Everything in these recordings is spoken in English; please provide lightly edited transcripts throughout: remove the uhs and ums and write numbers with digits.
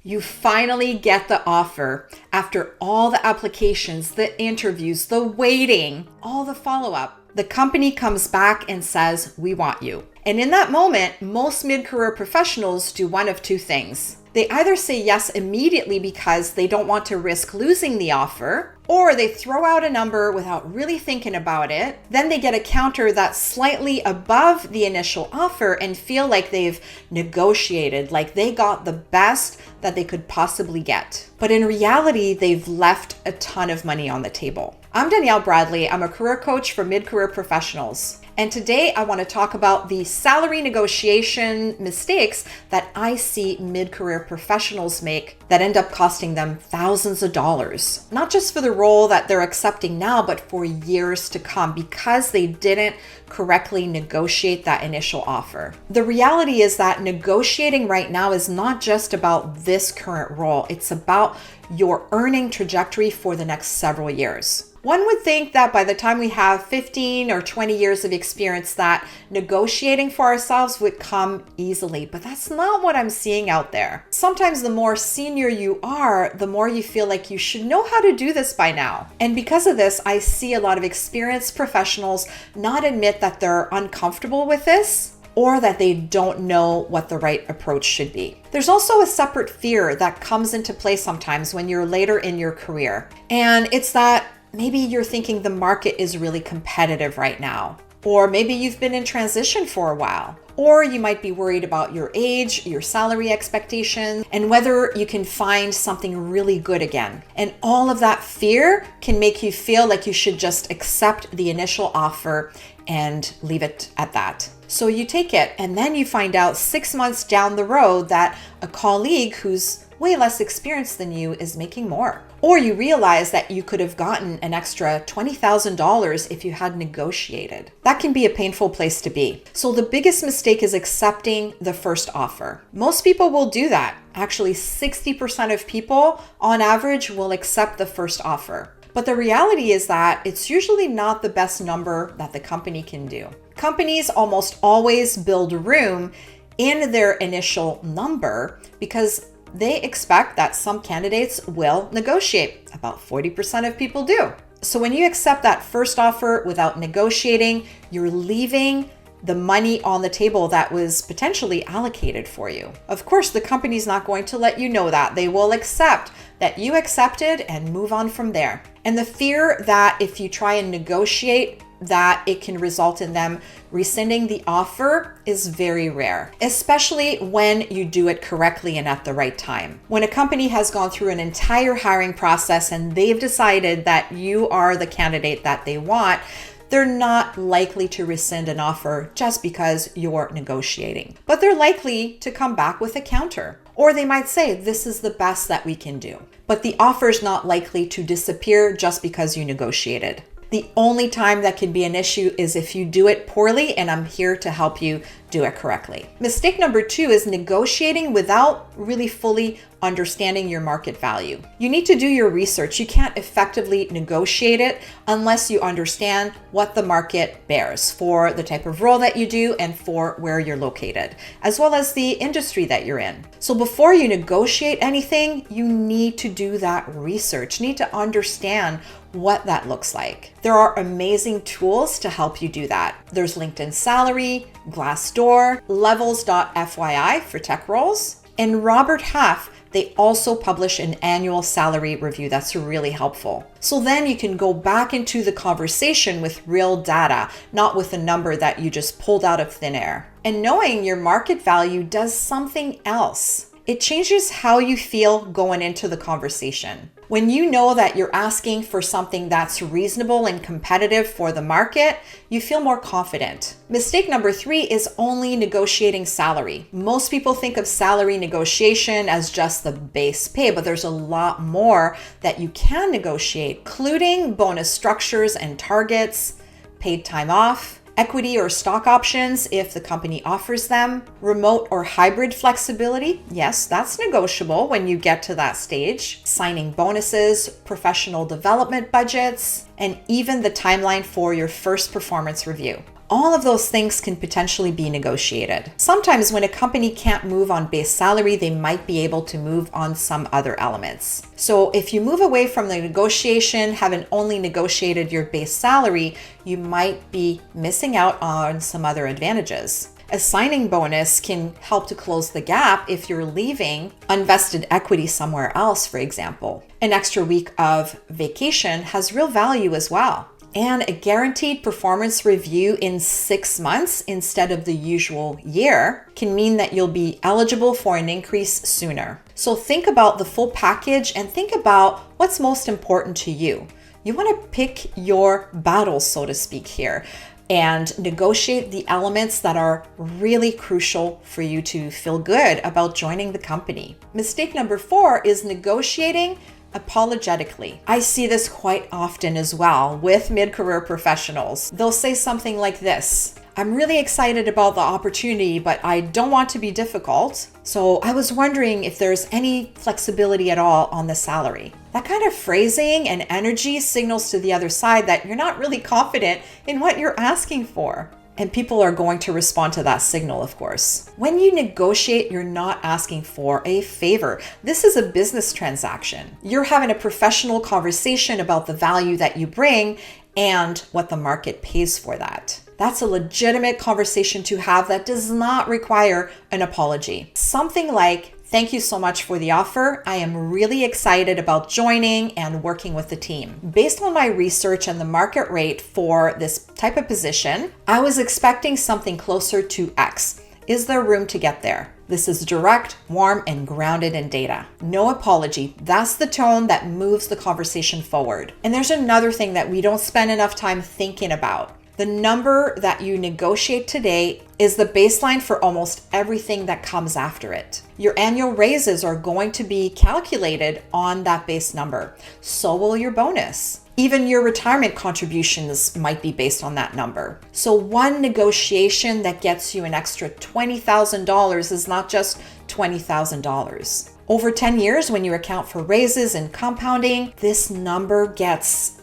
You finally get the offer after all the applications, the interviews, the waiting, all the follow-up. The company comes back and says, "We want you." And in that moment, most mid-career professionals do one of two things. They either say yes immediately because they don't want to risk losing the offer, or they throw out a number without really thinking about it. Then they get a counter that's slightly above the initial offer and feel like they've negotiated, like they got the best that they could possibly get. But in reality, they've left a ton of money on the table. I'm Danielle Bradley. I'm a career coach for mid-career professionals. And today I want to talk about the salary negotiation mistakes that I see mid-career professionals make that end up costing them thousands of dollars, not just for the role that they're accepting now, but for years to come because they didn't correctly negotiate that initial offer. The reality is that negotiating right now is not just about this current role. It's about your earning trajectory for the next several years. One would think that by the time we have 15 or 20 years of experience that negotiating for ourselves would come easily, but that's not what I'm seeing out there. Sometimes the more senior you are, the more you feel like you should know how to do this by now. And because of this, I see a lot of experienced professionals not admit that they're uncomfortable with this, or that they don't know what the right approach should be. There's also a separate fear that comes into play sometimes when you're later in your career. And it's that maybe you're thinking the market is really competitive right now, or maybe you've been in transition for a while, or you might be worried about your age, your salary expectations, and whether you can find something really good again. And all of that fear can make you feel like you should just accept the initial offer and leave it at that. So you take it, and then you find out 6 months down the road that a colleague who's way less experienced than you is making more. Or you realize that you could have gotten an extra $20,000 if you had negotiated. That can be a painful place to be. So the biggest mistake is accepting the first offer. Most people will do that. Actually, 60% of people on average will accept the first offer. But the reality is that it's usually not the best number that the company can do. Companies almost always build room in their initial number because they expect that some candidates will negotiate. About 40% of people do. So when you accept that first offer without negotiating, you're leaving the money on the table that was potentially allocated for you. Of course, the company's not going to let you know that. They will accept that you accepted and move on from there. And the fear that if you try and negotiate, that it can result in them rescinding the offer is very rare, especially when you do it correctly and at the right time. When a company has gone through an entire hiring process and they've decided that you are the candidate that they want, they're not likely to rescind an offer just because you're negotiating. But they're likely to come back with a counter. Or they might say, this is the best that we can do. But the offer is not likely to disappear just because you negotiated. The only time that can be an issue is if you do it poorly, and I'm here to help you do it correctly. Mistake number 2 is negotiating without really fully understanding your market value. You need to do your research. You can't effectively negotiate it unless you understand what the market bears for the type of role that you do and for where you're located, as well as the industry that you're in. So before you negotiate anything, you need to do that research. You need to understand what that looks like. There are amazing tools to help you do that. There's LinkedIn Salary, Glassdoor, Levels.fyi for tech roles, and Robert Half. They also publish an annual salary review that's really helpful. So then you can go back into the conversation with real data, not with a number that you just pulled out of thin air. And knowing your market value does something else. It changes how you feel going into the conversation. When you know that you're asking for something that's reasonable and competitive for the market, you feel more confident. Mistake number 3 is only negotiating salary. Most people think of salary negotiation as just the base pay, but there's a lot more that you can negotiate, including bonus structures and targets, paid time off, equity or stock options if the company offers them, remote or hybrid flexibility. Yes, that's negotiable when you get to that stage. Signing bonuses, professional development budgets, and even the timeline for your first performance review. All of those things can potentially be negotiated. Sometimes when a company can't move on base salary, they might be able to move on some other elements. So if you move away from the negotiation, having only negotiated your base salary, you might be missing out on some other advantages. A signing bonus can help to close the gap if you're leaving unvested equity somewhere else, for example. An extra week of vacation has real value as well. And a guaranteed performance review in 6 months instead of the usual year can mean that you'll be eligible for an increase sooner. So think about the full package and think about what's most important to you. You want to pick your battles, so to speak, here, and negotiate the elements that are really crucial for you to feel good about joining the company. Mistake number 4 is negotiating apologetically. I see this quite often as well with mid-career professionals. They'll say something like this: I'm really excited about the opportunity, but I don't want to be difficult. So I was wondering if there's any flexibility at all on the salary. That kind of phrasing and energy signals to the other side that you're not really confident in what you're asking for. And people are going to respond to that signal, of course. When you negotiate, you're not asking for a favor. This is a business transaction. You're having a professional conversation about the value that you bring and what the market pays for that. That's a legitimate conversation to have that does not require an apology. Something like, thank you so much for the offer. I am really excited about joining and working with the team. Based on my research and the market rate for this type of position, I was expecting something closer to X. Is there room to get there? This is direct, warm, and grounded in data. No apology. That's the tone that moves the conversation forward. And there's another thing that we don't spend enough time thinking about. The number that you negotiate today is the baseline for almost everything that comes after it. Your annual raises are going to be calculated on that base number. So will your bonus. Even your retirement contributions might be based on that number. So one negotiation that gets you an extra $20,000 is not just $20,000. Over 10 years, when you account for raises and compounding, this number gets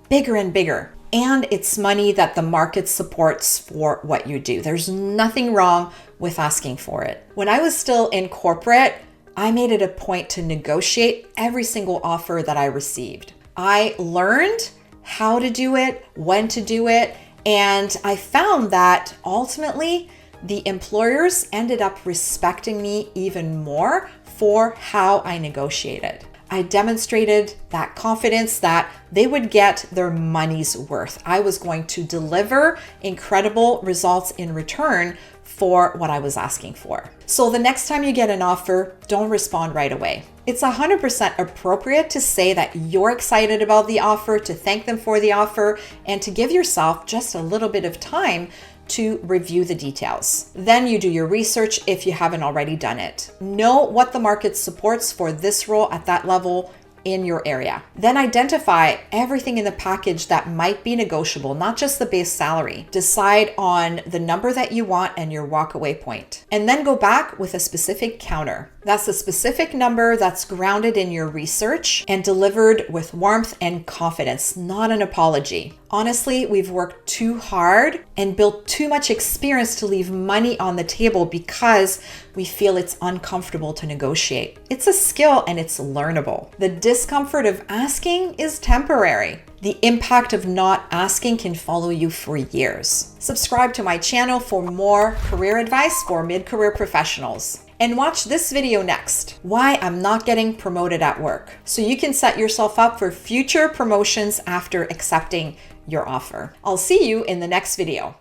bigger and bigger. And it's money that the market supports for what you do. There's nothing wrong with asking for it. When I was still in corporate, I made it a point to negotiate every single offer that I received. I learned how to do it, when to do it, and I found that ultimately the employers ended up respecting me even more for how I negotiated. I demonstrated that confidence that they would get their money's worth. I was going to deliver incredible results in return for what I was asking for. So the next time you get an offer, don't respond right away. It's 100% appropriate to say that you're excited about the offer, to thank them for the offer, and to give yourself just a little bit of time to review the details. Then you do your research if you haven't already done it. Know what the market supports for this role at that level in your area. Then identify everything in the package that might be negotiable, not just the base salary. Decide on the number that you want and your walkaway point. And then go back with a specific counter. That's a specific number that's grounded in your research and delivered with warmth and confidence, not an apology. Honestly, we've worked too hard and built too much experience to leave money on the table because we feel it's uncomfortable to negotiate. It's a skill and it's learnable. The discomfort of asking is temporary. The impact of not asking can follow you for years. Subscribe to my channel for more career advice for mid-career professionals. And watch this video next, why I'm not getting promoted at work, so you can set yourself up for future promotions after accepting your offer. I'll see you in the next video.